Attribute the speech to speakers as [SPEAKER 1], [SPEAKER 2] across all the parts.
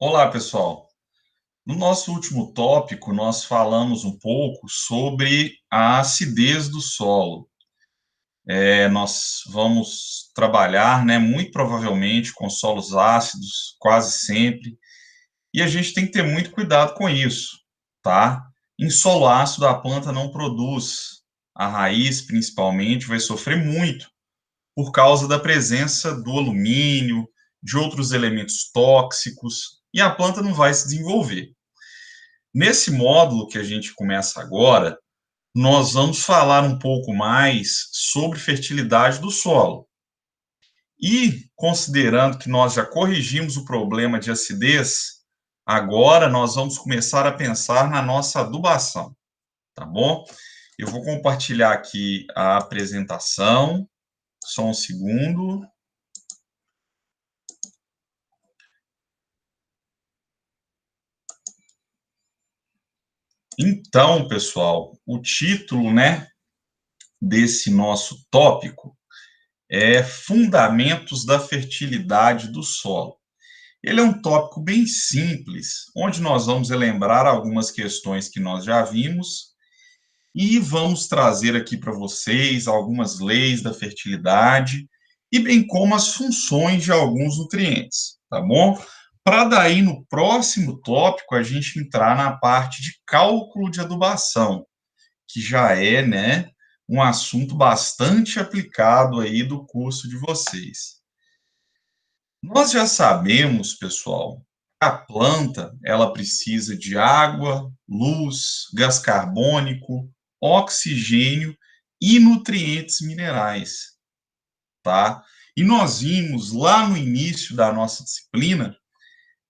[SPEAKER 1] Olá, pessoal. No nosso último tópico, nós falamos um pouco sobre a acidez do solo. Nós vamos trabalhar, né, muito provavelmente com solos ácidos, quase sempre, e a gente tem que ter muito cuidado com isso, tá? Em solo ácido, a planta não produz, a raiz principalmente vai sofrer muito por causa da presença do alumínio, de outros elementos tóxicos, e a planta não vai se desenvolver. Nesse módulo que a gente começa agora, nós vamos falar um pouco mais sobre fertilidade do solo. E, considerando que nós já corrigimos o problema de acidez, agora nós vamos começar a pensar na nossa adubação, tá bom? Eu vou compartilhar aqui a apresentação, só um segundo. Então, pessoal, o título, né, desse nosso tópico é Fundamentos da Fertilidade do Solo. Ele é um tópico bem simples, onde nós vamos relembrar algumas questões que nós já vimos e vamos trazer aqui para vocês algumas leis da fertilidade e bem como as funções de alguns nutrientes, tá bom? Para daí no próximo tópico a gente entrar na parte de cálculo de adubação, que já é, né, um assunto bastante aplicado aí do curso de vocês. Nós já sabemos, pessoal, a planta, ela precisa de água, luz, gás carbônico, oxigênio e nutrientes minerais, tá? E nós vimos lá no início da nossa disciplina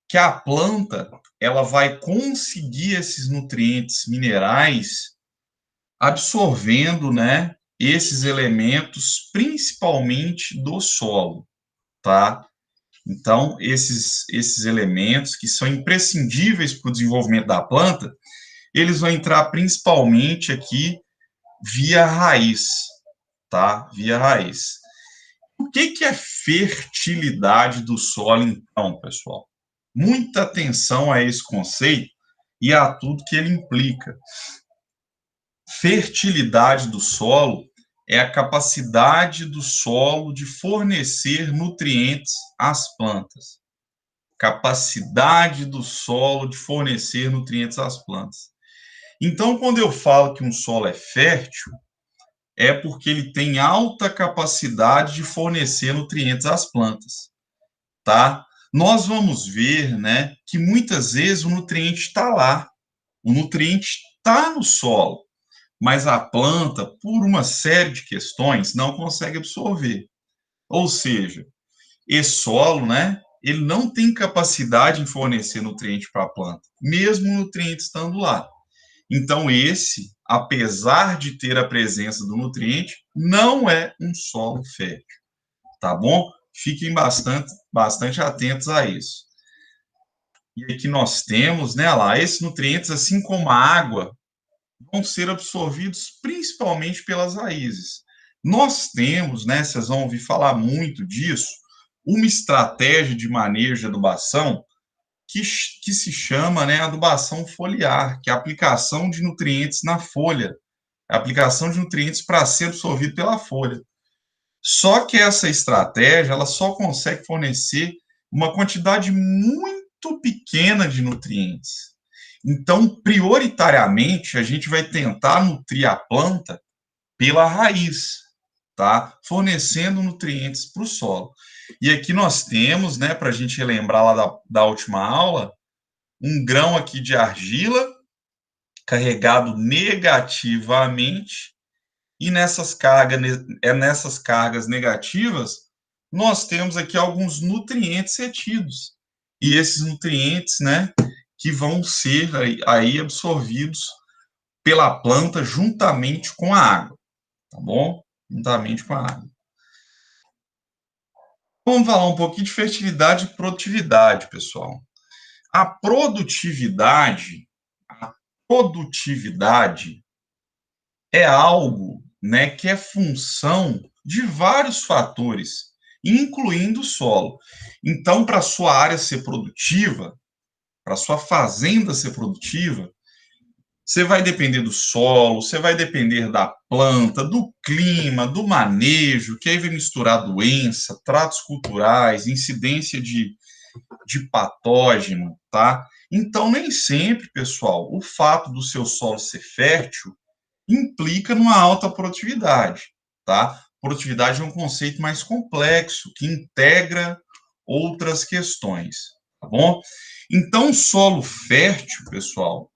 [SPEAKER 1] que a planta, ela vai conseguir esses nutrientes minerais absorvendo, né, esses elementos principalmente do solo, tá? Então, esses elementos que são imprescindíveis para o desenvolvimento da planta, eles vão entrar principalmente aqui via raiz, tá? Via raiz. O que é fertilidade do solo, então, pessoal? Muita atenção a esse conceito e a tudo que ele implica. Fertilidade do solo é a capacidade do solo de fornecer nutrientes às plantas. Capacidade do solo de fornecer nutrientes às plantas. Então, quando eu falo que um solo é fértil, é porque ele tem alta capacidade de fornecer nutrientes às plantas, tá? Nós vamos ver, né, que muitas vezes o nutriente está lá, o nutriente está no solo, mas a planta, por uma série de questões, não consegue absorver. Ou seja, esse solo, né, ele não tem capacidade em fornecer nutriente para a planta, mesmo o nutriente estando lá. Então, esse, apesar de ter a presença do nutriente, não é um solo fértil, tá bom? Fiquem bastante atentos a isso. E aqui nós temos, né, lá, esses nutrientes, assim como a água, vão ser absorvidos principalmente pelas raízes. Nós temos, né, vocês vão ouvir falar muito disso, uma estratégia de manejo de adubação que se chama, né, adubação foliar, que é a aplicação de nutrientes na folha, a aplicação de nutrientes para ser absorvido pela folha. Só que essa estratégia, ela só consegue fornecer uma quantidade muito pequena de nutrientes. Então, prioritariamente, a gente vai tentar nutrir a planta pela raiz, tá? Fornecendo nutrientes para o solo. E aqui nós temos, né, para a gente relembrar lá da última aula, um grão aqui de argila carregado negativamente, e nessas cargas negativas, nós temos aqui alguns nutrientes retidos. E esses nutrientes, né, que vão ser aí absorvidos pela planta juntamente com a água, tá bom? Juntamente com a água. Vamos falar um pouquinho de fertilidade e produtividade, pessoal. A produtividade, a produtividade é algo, né, que é função de vários fatores, incluindo o solo. Então, para a sua área ser produtiva, para sua fazenda ser produtiva, você vai depender do solo, você vai depender da planta, do clima, do manejo, que aí vai misturar doença, tratos culturais, incidência de patógeno, tá? Então, nem sempre, pessoal, o fato do seu solo ser fértil implica numa alta produtividade, tá? Produtividade é um conceito mais complexo, que integra outras questões, tá bom? Então, solo fértil, pessoal,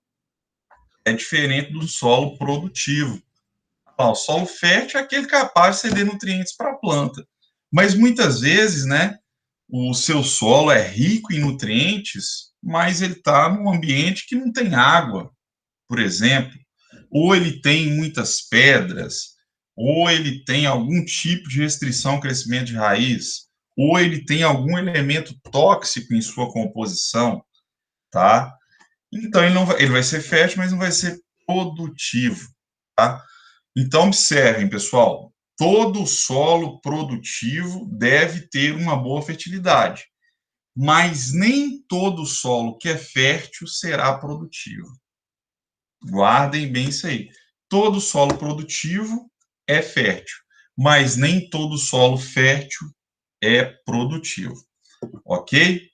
[SPEAKER 1] é diferente do solo produtivo. O solo fértil é aquele capaz de ceder nutrientes para a planta. Mas muitas vezes, né, o seu solo é rico em nutrientes, mas ele está num ambiente que não tem água, por exemplo, ou ele tem muitas pedras, ou ele tem algum tipo de restrição ao crescimento de raiz, ou ele tem algum elemento tóxico em sua composição, tá? Então ele vai ser fértil, mas não vai ser produtivo, tá? Então observem, pessoal, todo solo produtivo deve ter uma boa fertilidade, mas nem todo solo que é fértil será produtivo. Guardem bem isso aí. Todo solo produtivo é fértil, mas nem todo solo fértil é produtivo, ok?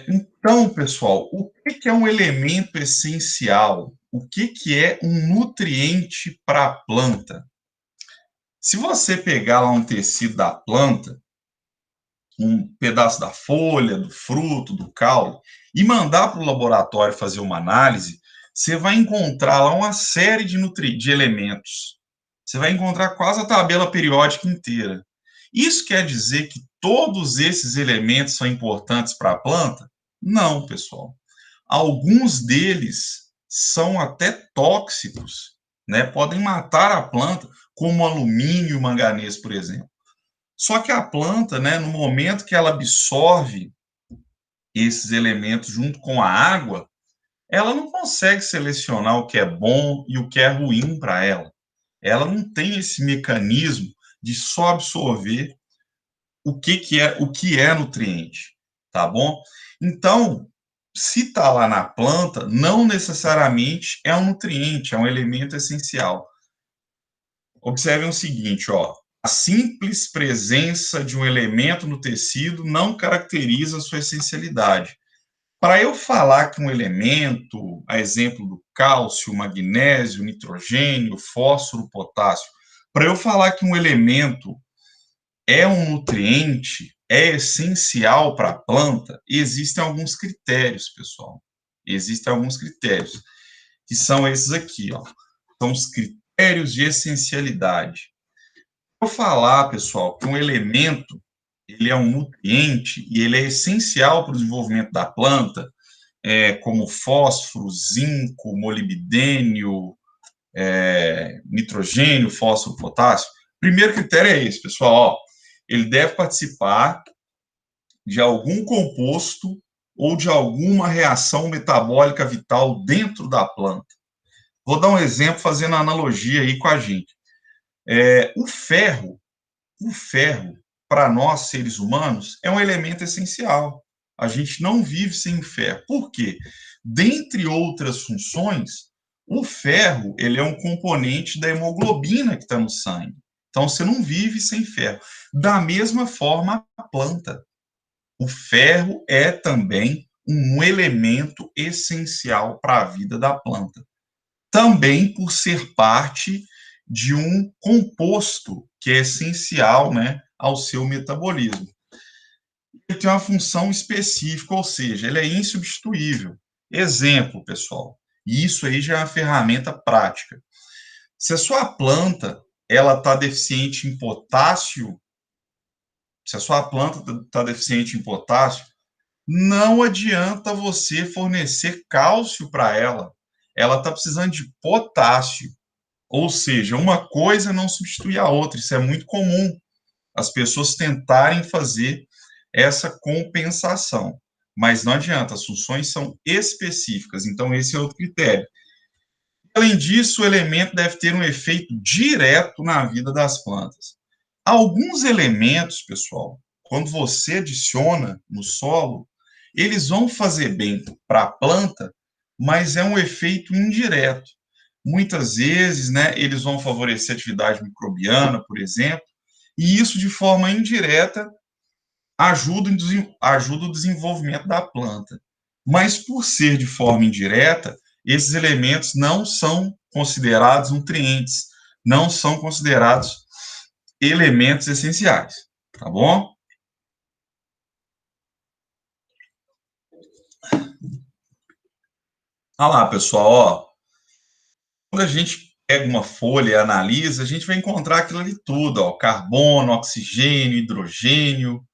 [SPEAKER 1] Então, pessoal, o que é um elemento essencial? O que é um nutriente para a planta? Se você pegar lá um tecido da planta, um pedaço da folha, do fruto, do caule, e mandar para o laboratório fazer uma análise, você vai encontrar lá uma série de elementos. Você vai encontrar quase a tabela periódica inteira. Isso quer dizer que todos esses elementos são importantes para a planta? Não, pessoal. Alguns deles são até tóxicos, né? Podem matar a planta, como alumínio e manganês, por exemplo. Só que a planta, né, no momento que ela absorve esses elementos junto com a água, ela não consegue selecionar o que é bom e o que é ruim para ela. Ela não tem esse mecanismo de só absorver o que é nutriente, tá bom? Então, se está lá na planta, não necessariamente é um nutriente, é um elemento essencial. Observem o seguinte, ó, a simples presença de um elemento no tecido não caracteriza sua essencialidade. Para eu falar que um elemento, a exemplo do cálcio, magnésio, nitrogênio, fósforo, potássio, para eu falar que um elemento é um nutriente, é essencial para a planta, existem alguns critérios, pessoal. Existem alguns critérios, que são esses aqui, ó. São os critérios de essencialidade. Eu falar, pessoal, que um elemento ele é um nutriente e ele é essencial para o desenvolvimento da planta, como fósforo, zinco, molibdênio, nitrogênio, fósforo, potássio. Primeiro critério é esse, pessoal. Ó, ele deve participar de algum composto ou de alguma reação metabólica vital dentro da planta. Vou dar um exemplo fazendo analogia aí com a gente. O ferro, para nós, seres humanos, é um elemento essencial. A gente não vive sem o ferro. Por quê? Dentre outras funções, o ferro ele é um componente da hemoglobina que está no sangue. Então, você não vive sem ferro. Da mesma forma, a planta. O ferro é também um elemento essencial para a vida da planta. Também por ser parte de um composto que é essencial, né, ao seu metabolismo. Ele tem uma função específica, ou seja, ele é insubstituível. Exemplo, pessoal, e isso aí já é uma ferramenta prática. Se a sua planta ela está deficiente em potássio, se a sua planta está deficiente em potássio, não adianta você fornecer cálcio para ela. Ela está precisando de potássio. Ou seja, uma coisa não substitui a outra. Isso é muito comum as pessoas tentarem fazer essa compensação. Mas não adianta, as funções são específicas. Então, esse é outro critério. Além disso, o elemento deve ter um efeito direto na vida das plantas. Alguns elementos, pessoal, quando você adiciona no solo, eles vão fazer bem para a planta, mas é um efeito indireto. Muitas vezes, né, eles vão favorecer a atividade microbiana, por exemplo, e isso de forma indireta ajuda o desenvolvimento da planta. Mas por ser de forma indireta, esses elementos não são considerados nutrientes, não são considerados elementos essenciais, tá bom? Olha lá, pessoal, ó, quando a gente pega uma folha e analisa, a gente vai encontrar aquilo ali tudo, ó, carbono, oxigênio, hidrogênio.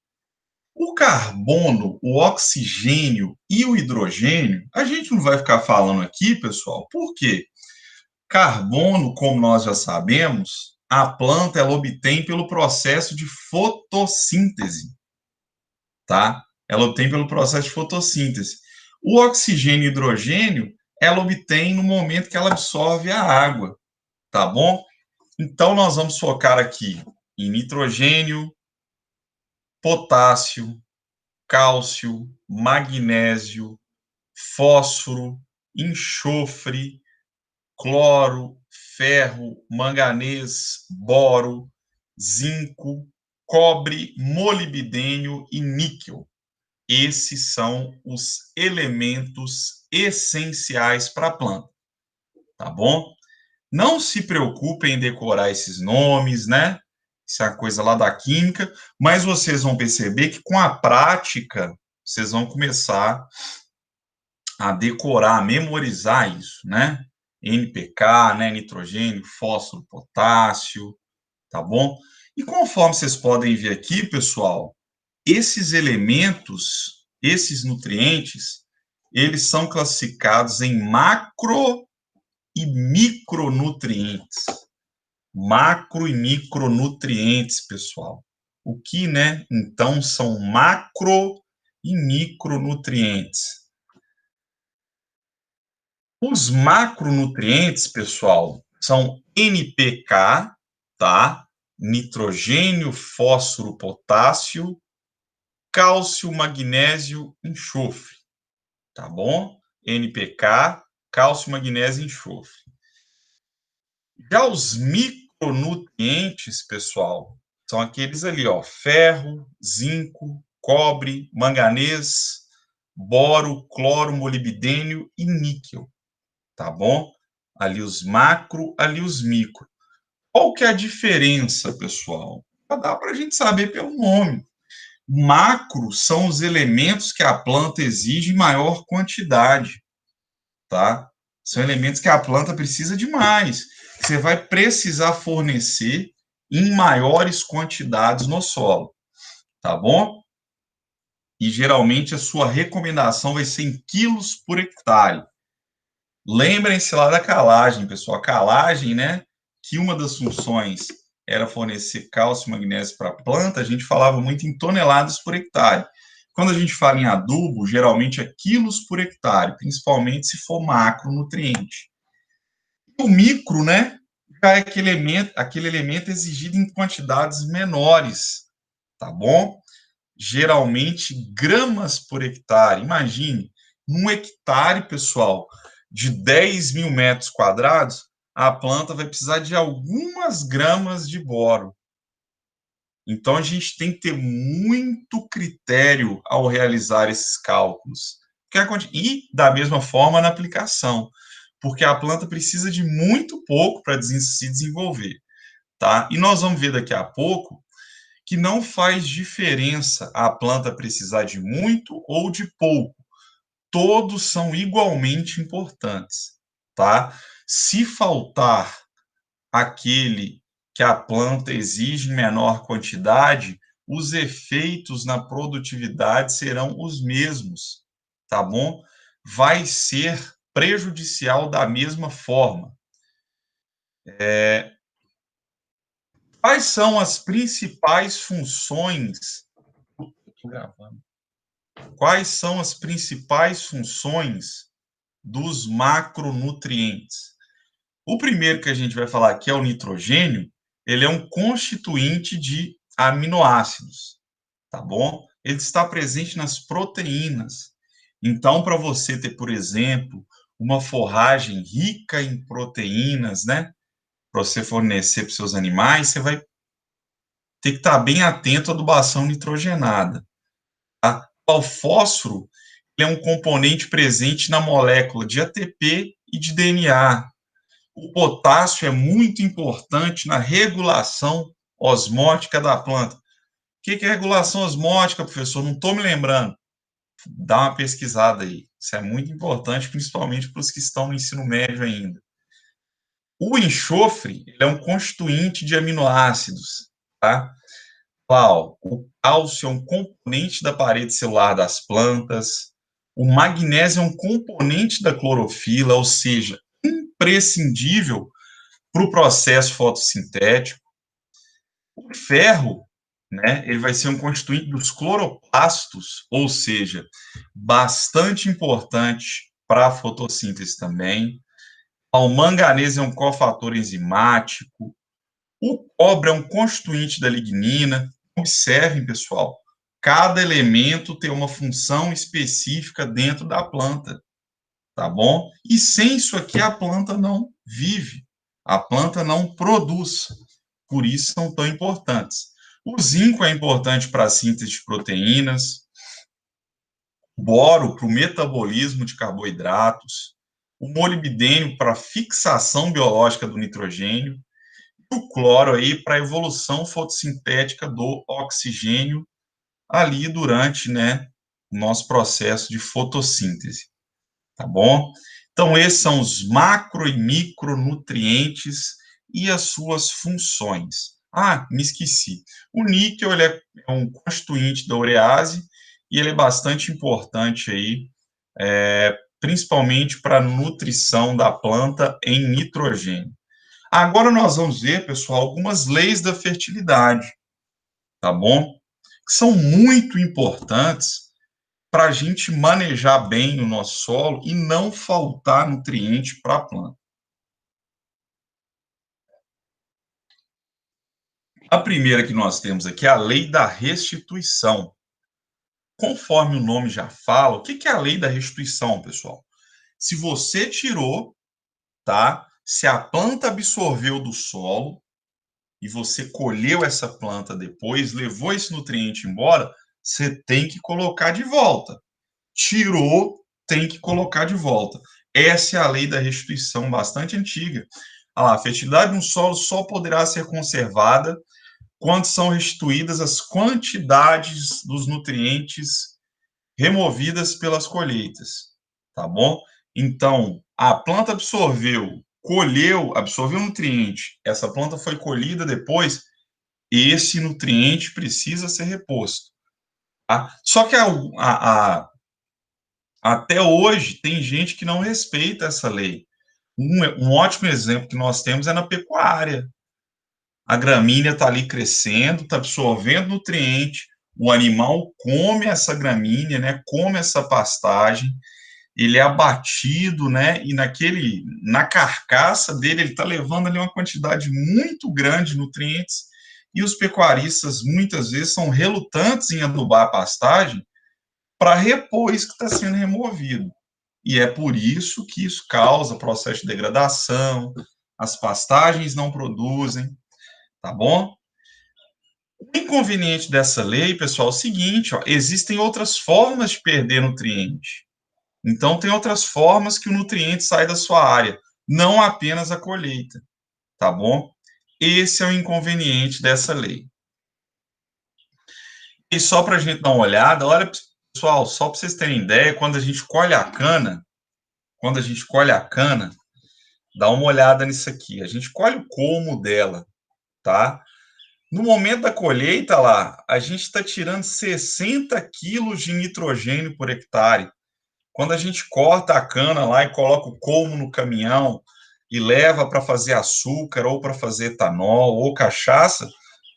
[SPEAKER 1] O carbono, o oxigênio e o hidrogênio, a gente não vai ficar falando aqui, pessoal, por quê? Carbono, como nós já sabemos, a planta ela obtém pelo processo de fotossíntese, tá? Ela obtém pelo processo de fotossíntese. O oxigênio e hidrogênio, ela obtém no momento que ela absorve a água, tá bom? Então, nós vamos focar aqui em nitrogênio, potássio, cálcio, magnésio, fósforo, enxofre, cloro, ferro, manganês, boro, zinco, cobre, molibdênio e níquel. Esses são os elementos essenciais para a planta, tá bom? Não se preocupem em decorar esses nomes, né? Isso é uma coisa lá da química, mas vocês vão perceber que com a prática vocês vão começar a decorar, a memorizar isso, né? NPK, né? Nitrogênio, fósforo, potássio, tá bom? E conforme vocês podem ver aqui, pessoal, esses elementos, esses nutrientes, eles são classificados em macro e micronutrientes. Macro e micronutrientes, pessoal. O que, né? Então, são macro e micronutrientes. Os macronutrientes, pessoal, são NPK, tá? Nitrogênio, fósforo, potássio, cálcio, magnésio, enxofre, tá bom? NPK, cálcio, magnésio e enxofre. Já os micronutrientes, pessoal, são aqueles ali, ó, ferro, zinco, cobre, manganês, boro, cloro, molibdênio e níquel, tá bom? Ali os macro, ali os micro. Qual que é a diferença, pessoal? Dá para a gente saber pelo nome. Macro são os elementos que a planta exige em maior quantidade, tá? São elementos que a planta precisa de mais. Você vai precisar fornecer em maiores quantidades no solo, tá bom? E geralmente a sua recomendação vai ser em quilos por hectare. Lembrem-se lá da calagem, pessoal. A calagem, né? Que uma das funções era fornecer cálcio e magnésio para a planta, a gente falava muito em toneladas por hectare. Quando a gente fala em adubo, geralmente é quilos por hectare, principalmente se for macronutriente. O micro, né? Já é aquele elemento exigido em quantidades menores, tá bom? Geralmente gramas por hectare. Imagine, num hectare, pessoal, de 10 mil metros quadrados, a planta vai precisar de algumas gramas de boro. Então, a gente tem que ter muito critério ao realizar esses cálculos. E, da mesma forma, na aplicação, porque a planta precisa de muito pouco para se desenvolver, tá? E nós vamos ver daqui a pouco que não faz diferença a planta precisar de muito ou de pouco. Todos são igualmente importantes, tá? Se faltar aquele que a planta exige em menor quantidade, os efeitos na produtividade serão os mesmos, tá bom? Vai ser prejudicial da mesma forma. Quais são as principais funções? Estou gravando. Quais são as principais funções dos macronutrientes? O primeiro que a gente vai falar aqui é o nitrogênio. Ele é um constituinte de aminoácidos, tá bom? ele está presente nas proteínas. Então, para você ter, por exemplo, uma forragem rica em proteínas, né, para você fornecer para os seus animais, você vai ter que estar bem atento à adubação nitrogenada. Tá? O fósforo é um componente presente na molécula de ATP e de DNA. O potássio é muito importante na regulação osmótica da planta. O que é regulação osmótica, professor? Não estou me lembrando. Dá uma pesquisada aí. Isso é muito importante, principalmente para os que estão no ensino médio ainda. O enxofre é um constituinte de aminoácidos, tá? O cálcio é um componente da parede celular das plantas. O magnésio é um componente da clorofila, ou seja, imprescindível para o processo fotossintético. O ferro, né, ele vai ser um constituinte dos cloroplastos, ou seja, bastante importante para a fotossíntese também. O manganês é um cofator enzimático. O cobre é um constituinte da lignina. Observem, pessoal, cada elemento tem uma função específica dentro da planta, tá bom? E sem isso aqui a planta não vive, a planta não produz. Por isso são tão importantes. O zinco é importante para a síntese de proteínas, o boro para o metabolismo de carboidratos, o molibdênio para a fixação biológica do nitrogênio, e o cloro aí para a evolução fotossintética do oxigênio ali durante, né, o nosso processo de fotossíntese, tá bom? Então, esses são os macro e micronutrientes e as suas funções. Ah, me esqueci. O níquel ele é um constituinte da urease e ele é bastante importante aí, principalmente para a nutrição da planta em nitrogênio. Agora nós vamos ver, pessoal, algumas leis da fertilidade, tá bom? Que são muito importantes para a gente manejar bem o nosso solo e não faltar nutriente para a planta. A primeira que nós temos aqui é a lei da restituição. Conforme o nome já fala, o que é a lei da restituição, pessoal? Se você tirou, tá? Se a planta absorveu do solo e você colheu essa planta depois, levou esse nutriente embora, você tem que colocar de volta. Tirou, tem que colocar de volta. Essa é a lei da restituição, bastante antiga. A fertilidade de um solo só poderá ser conservada quando são restituídas as quantidades dos nutrientes removidas pelas colheitas, tá bom? Então, a planta absorveu, colheu, absorveu nutriente, essa planta foi colhida depois, esse nutriente precisa ser reposto. Tá? Só que até hoje tem gente que não respeita essa lei. Um ótimo exemplo que nós temos é na pecuária. A gramínea está ali crescendo, está absorvendo nutriente, o animal come essa gramínea, né, come essa pastagem, ele é abatido, né, e na carcaça dele, ele está levando ali uma quantidade muito grande de nutrientes, e os pecuaristas muitas vezes são relutantes em adubar a pastagem para repor isso que está sendo removido. E é por isso que isso causa processo de degradação, as pastagens não produzem, tá bom? O inconveniente dessa lei, pessoal, é o seguinte, ó, existem outras formas de perder nutriente. Então, tem outras formas que o nutriente sai da sua área, não apenas a colheita, tá bom? Esse é o inconveniente dessa lei. E só para a gente dar uma olhada, olha, pessoal, só para vocês terem ideia, quando a gente colhe a cana, dá uma olhada nisso aqui. A gente colhe o colmo dela, tá? No momento da colheita lá, a gente está tirando 60 quilos de nitrogênio por hectare. Quando a gente corta a cana lá e coloca o colmo no caminhão e leva para fazer açúcar ou para fazer etanol ou cachaça,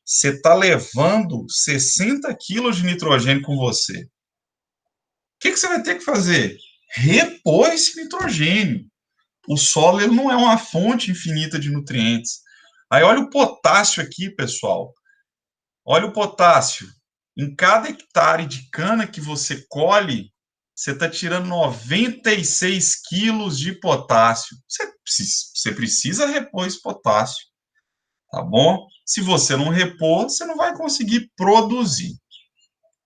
[SPEAKER 1] você está levando 60 quilos de nitrogênio com você. O que você vai ter que fazer? Repor esse nitrogênio. O solo ele não é uma fonte infinita de nutrientes. Aí olha o potássio aqui, pessoal. Olha o potássio. Em cada hectare de cana que você colhe, você está tirando 96 quilos de potássio. Você precisa repor esse potássio, tá bom? Se você não repor, você não vai conseguir produzir,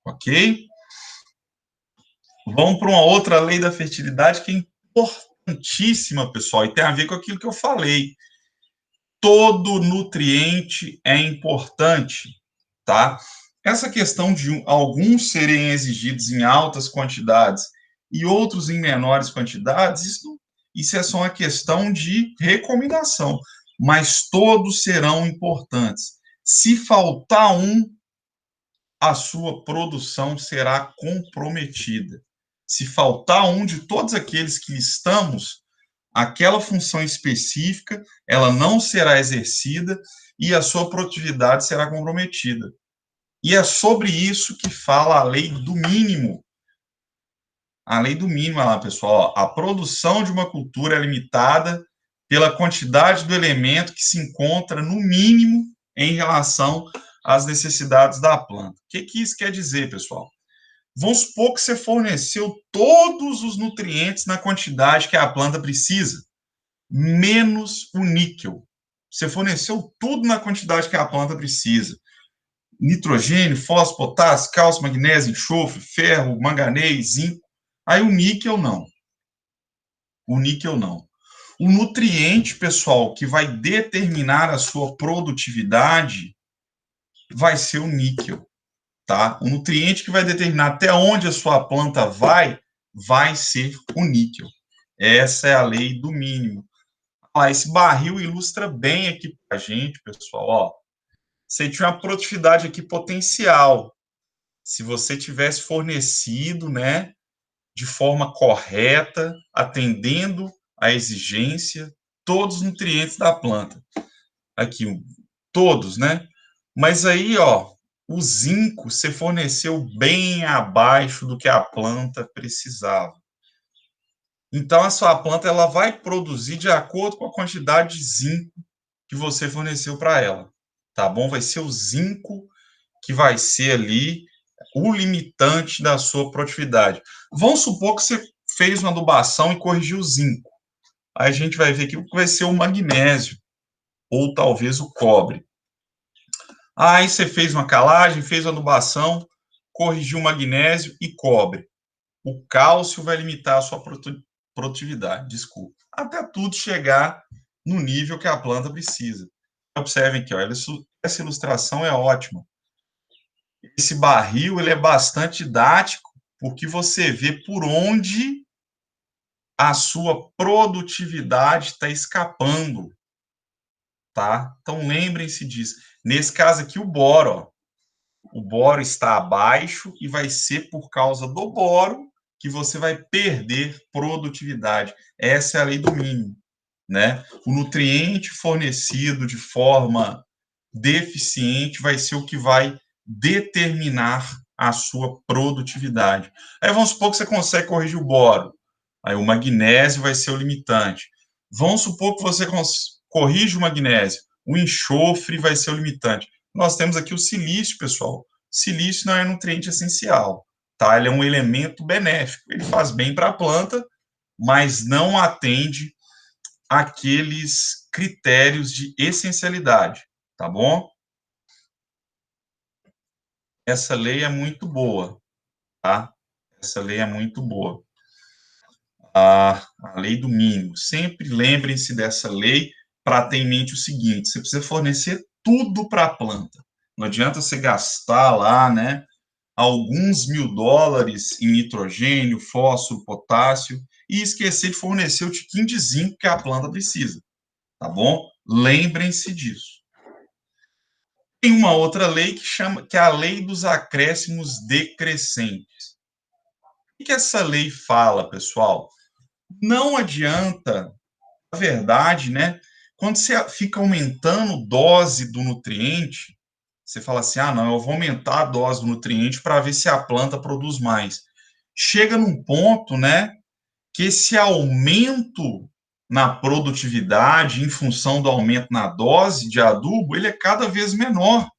[SPEAKER 1] ok? Vamos para uma outra lei da fertilidade que é importantíssima, pessoal, e tem a ver com aquilo que eu falei. Todo nutriente é importante, tá? Essa questão de alguns serem exigidos em altas quantidades e outros em menores quantidades, isso é só uma questão de recomendação, mas todos serão importantes. Se faltar um, a sua produção será comprometida. Se faltar um de todos aqueles que listamos, aquela função específica, ela não será exercida e a sua produtividade será comprometida. E é sobre isso que fala a lei do mínimo. A lei do mínimo, lá, pessoal, a produção de uma cultura é limitada pela quantidade do elemento que se encontra no mínimo em relação às necessidades da planta. O que isso quer dizer, pessoal? Vamos supor que você forneceu todos os nutrientes na quantidade que a planta precisa, menos o níquel. Você forneceu tudo na quantidade que a planta precisa. Nitrogênio, fósforo, potássio, cálcio, magnésio, enxofre, ferro, manganês, zinco. Aí o níquel não. O níquel não. O nutriente, pessoal, que vai determinar a sua produtividade vai ser o níquel, tá? O nutriente que vai determinar até onde a sua planta vai ser o níquel. Essa é a lei do mínimo. Esse barril ilustra bem aqui para a gente, pessoal. Ó, você tinha uma produtividade aqui potencial. Se você tivesse fornecido, né, de forma correta, atendendo à exigência, todos os nutrientes da planta. Aqui, todos, né? Mas aí, ó, o zinco você forneceu bem abaixo do que a planta precisava. Então, a sua planta ela vai produzir de acordo com a quantidade de zinco que você forneceu para ela, tá bom? Vai ser o zinco que vai ser ali o limitante da sua produtividade. Vamos supor que você fez uma adubação e corrigiu o zinco. Aí a gente vai ver que vai ser o magnésio ou talvez o cobre. Aí você fez uma calagem, fez uma adubação, corrigiu o magnésio e cobre. O cálcio vai limitar a sua produtividade, desculpa, até tudo chegar no nível que a planta precisa. Observem que ó, essa ilustração é ótima. Esse barril ele é bastante didático, porque você vê por onde a sua produtividade está escapando, tá? Então lembrem-se disso. Nesse caso aqui, o boro, ó. O boro está abaixo e vai ser por causa do boro que você vai perder produtividade. Essa é a lei do mínimo, né? O nutriente fornecido de forma deficiente vai ser o que vai determinar a sua produtividade. Aí vamos supor que você consegue corrigir o boro. Aí o magnésio vai ser o limitante. Vamos supor que você corrige o magnésio. O enxofre vai ser o limitante. Nós temos aqui o silício, pessoal. Silício não é nutriente essencial, tá? Ele é um elemento benéfico. Ele faz bem para a planta, mas não atende aqueles critérios de essencialidade, tá bom? Essa lei é muito boa, tá? Essa lei é muito boa. A lei do mínimo. Sempre lembrem-se dessa lei para ter em mente o seguinte: você precisa fornecer tudo para a planta. Não adianta você gastar lá, né, alguns $1.000 em nitrogênio, fósforo, potássio e esquecer de fornecer o tiquinho de zinco que a planta precisa, tá bom? Lembrem-se disso. Tem uma outra lei que é a lei dos acréscimos decrescentes. O que essa lei fala, pessoal? Não adianta, na verdade, né? Quando você fica aumentando dose do nutriente, você fala assim: ah, não, eu vou aumentar a dose do nutriente para ver se a planta produz mais. Chega num ponto, né, que esse aumento na produtividade, em função do aumento na dose de adubo, ele é cada vez menor.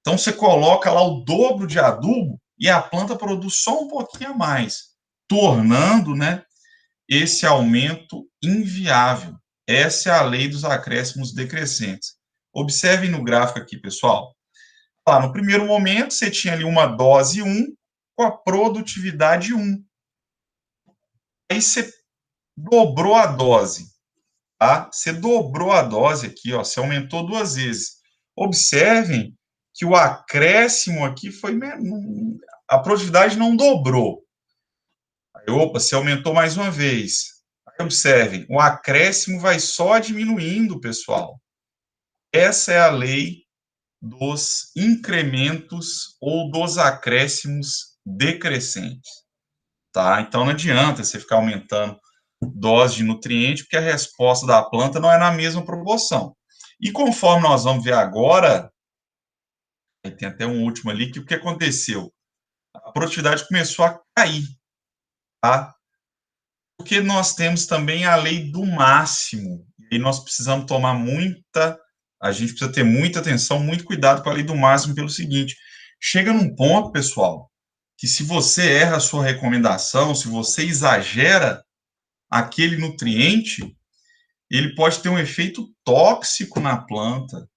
[SPEAKER 1] Então, você coloca lá o dobro de adubo e a planta produz só um pouquinho a mais, tornando, né, esse aumento inviável. Essa é a lei dos acréscimos decrescentes. Observem no gráfico aqui, pessoal. Lá, no primeiro momento, você tinha ali uma dose 1 com a produtividade 1. Aí você dobrou a dose, tá? Você dobrou a dose aqui, ó, você aumentou 2 vezes. Observem que o acréscimo aqui foi... A produtividade não dobrou. Aí, opa, você aumentou mais uma vez. Aí, observem, o acréscimo vai só diminuindo, pessoal. Essa é a lei dos incrementos ou dos acréscimos decrescentes, tá? Então, não adianta você ficar aumentando dose de nutriente, porque a resposta da planta não é na mesma proporção. E conforme nós vamos ver agora, tem até um último ali, que o que aconteceu? A produtividade começou a cair, tá? Porque nós temos também a lei do máximo, e nós precisamos tomar a gente precisa ter muita atenção, muito cuidado com a lei do máximo, pelo seguinte, chega num ponto, pessoal, que se você erra a sua recomendação, se você exagera aquele nutriente, ele pode ter um efeito tóxico na planta,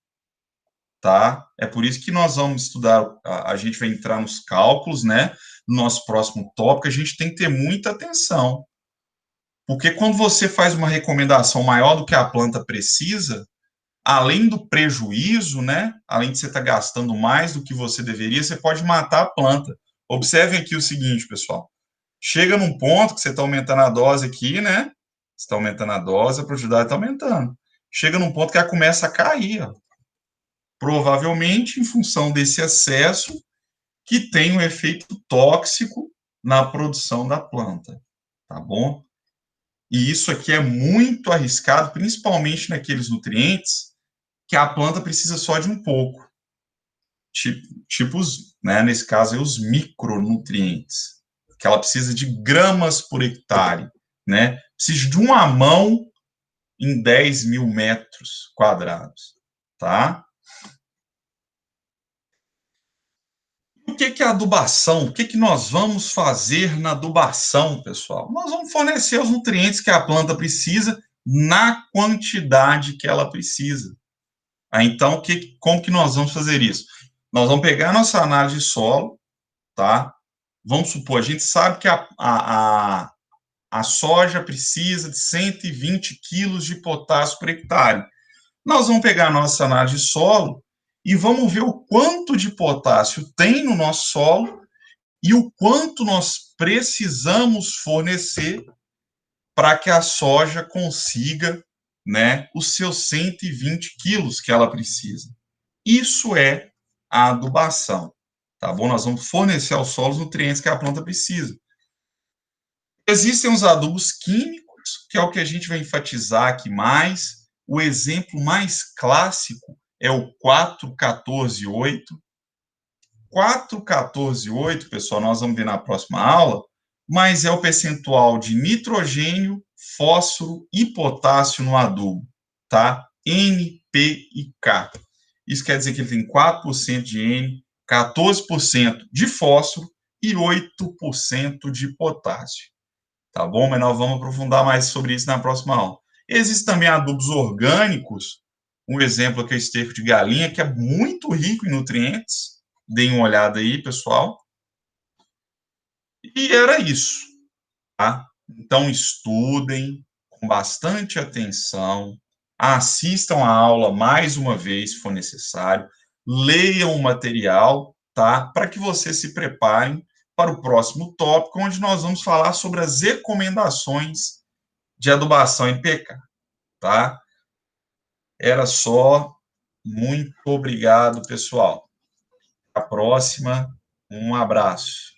[SPEAKER 1] tá? É por isso que nós vamos estudar, a gente vai entrar nos cálculos, né? No nosso próximo tópico, a gente tem que ter muita atenção. Porque quando você faz uma recomendação maior do que a planta precisa, além do prejuízo, né? Além de você estar gastando mais do que você deveria, você pode matar a planta. Observem aqui o seguinte, pessoal. Chega num ponto que você está aumentando a dose aqui, né? Você está aumentando a dose, a produtividade está aumentando. Chega num ponto que ela começa a cair, ó. Provavelmente em função desse excesso que tem um efeito tóxico na produção da planta, tá bom? E isso aqui é muito arriscado, principalmente naqueles nutrientes que a planta precisa só de um pouco, tipo né, nesse caso, os micronutrientes, que ela precisa de gramas por hectare, né? Precisa de uma mão em 10 mil metros quadrados, tá? O que é a adubação? O que nós vamos fazer na adubação, pessoal? Nós vamos fornecer os nutrientes que a planta precisa na quantidade que ela precisa. Então, como que nós vamos fazer isso? Nós vamos pegar a nossa análise de solo, tá? Vamos supor, a gente sabe que a soja precisa de 120 quilos de potássio por hectare. Nós vamos pegar a nossa análise de solo e vamos ver o quanto de potássio tem no nosso solo e o quanto nós precisamos fornecer para que a soja consiga, né, os seus 120 quilos que ela precisa. Isso é a adubação, tá bom? Nós vamos fornecer ao solo os nutrientes que a planta precisa. Existem os adubos químicos, que é o que a gente vai enfatizar aqui mais. O exemplo mais clássico é o 4-14-8. 4-14-8, pessoal, nós vamos ver na próxima aula, mas é o percentual de nitrogênio, fósforo e potássio no adubo, tá? N, P e K. Isso quer dizer que ele tem 4% de N, 14% de fósforo e 8% de potássio, tá bom? Mas nós vamos aprofundar mais sobre isso na próxima aula. Existem também adubos orgânicos, um exemplo aqui é o esterco de galinha, que é muito rico em nutrientes. Deem uma olhada aí, pessoal. E era isso, tá? Então, estudem com bastante atenção, assistam a aula mais uma vez, se for necessário, leiam o material, tá? Para que vocês se preparem para o próximo tópico, onde nós vamos falar sobre as recomendações de adubação NPK, tá? Era só. Muito obrigado, pessoal. Até a próxima. Um abraço.